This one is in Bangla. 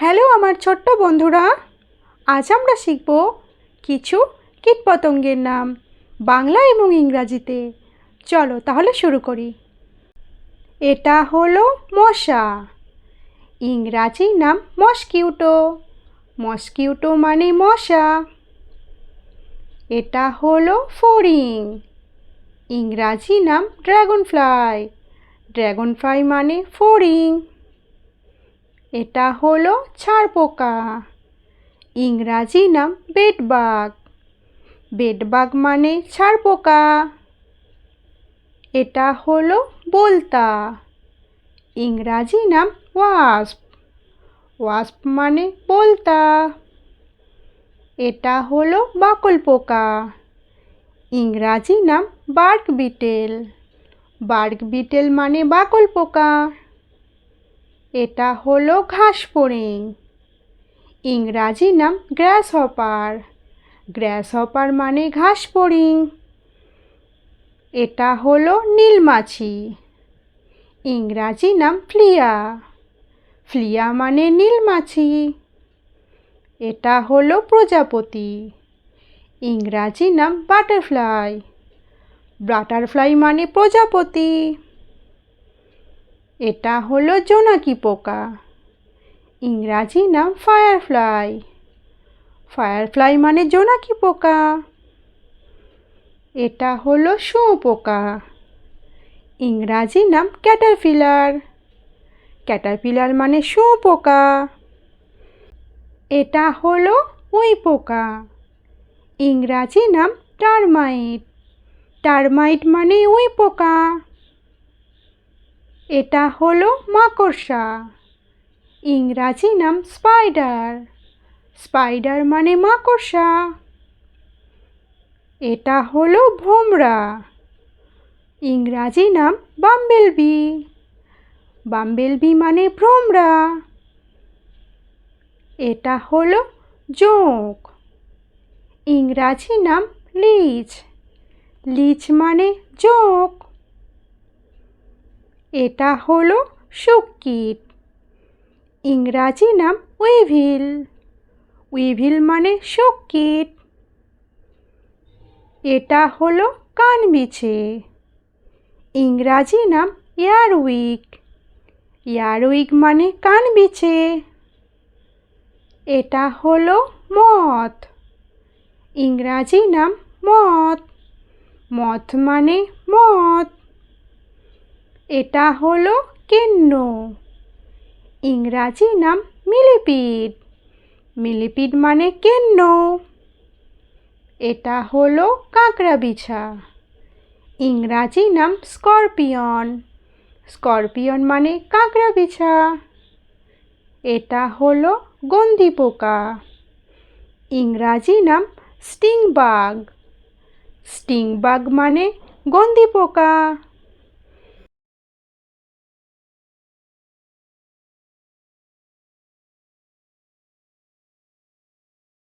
হ্যালো আমার ছোট্ট বন্ধুরা, আজ আমরা শিখব কিছু কীটপতঙ্গের নাম বাংলা এবং ইংরাজিতে। চলো তাহলে শুরু করি। এটা হলো মশা। ইংরাজি নাম মস্কিউটো। মস্কিউটো মানে মশা। এটা হলো ফড়িং। ইংরাজি নাম ড্রাগন ফ্লাই। ড্রাগন ফ্লাই মানে ফড়িং। এটা হলো ছারপোকা। ইংরাজি নাম বেডবাগ। বেডবাগ মানে ছারপোকা। এটা হলো বোলতা। ইংরাজি নাম ওয়াস্প। ওয়াস্প মানে বোলতা। এটা হলো বাকল পোকা। ইংরাজি নাম বার্ক বিটেল। বার্ক বিটেল মানে বাকল পোকা। এটা হলো ঘাস ফড়িং। ইংরাজি নাম গ্রাস হপার। গ্রাস হপার মানে ঘাস ফড়িং। এটা হলো নীলমাছি। ইংরাজি নাম ফ্লিয়া। ফ্লিয়া মানে নীলমাছি। এটা হলো প্রজাপতি। ইংরাজি নাম বাটারফ্লাই। বাটারফ্লাই মানে প্রজাপতি। এটা হলো জোনাকি পোকা। ইংরাজি নাম ফায়ারফ্লাই। ফায়ারফ্লাই মানে জোনাকি পোকা। এটা হলো শুঁয়োপোকা। ইংরাজি নাম ক্যাটারপিলার। ক্যাটারপিলার মানে শুঁয়োপোকা। এটা হলো উইপোকা। ইংরাজি নাম টারমাইট। টারমাইট মানে উইপোকা। এটা হলো মাকড়সা। ইংরাজি নাম স্পাইডার। স্পাইডার মানে মাকড়সা। এটা হলো ভোমরা। ইংরাজি নাম বাম্বেলবি। বাম্বেলবি মানে ভ্রমরা। এটা হলো জোঁক। ইংরাজি নাম লিচ। লিচ মানে জোঁক। এটা হলো শুককীট। ইংরাজি নাম উইভিল। উইভিল মানে শুককীট। এটা হলো কানবিছে। ইংরাজি নাম এয়ারউইক। এয়ারউইক মানে কানবিছে। এটা হলো মথ। ইংরাজি নাম মথ। মথ মানে মথ। এটা হলো কেন্ন। ইংরাজি নাম মিলিপিড। মিলিপিড মানে কেন্ন। এটা হলো কাঁকড়াবিছা। ইংরাজি নাম স্করপিয়ন। স্করপিয়ন মানে কাঁকড়াবিছা। এটা হলো গন্ধি পোকা। ইংরাজি নাম স্টিংবাগ। স্টিংবাগ মানে গন্ধি পোকা।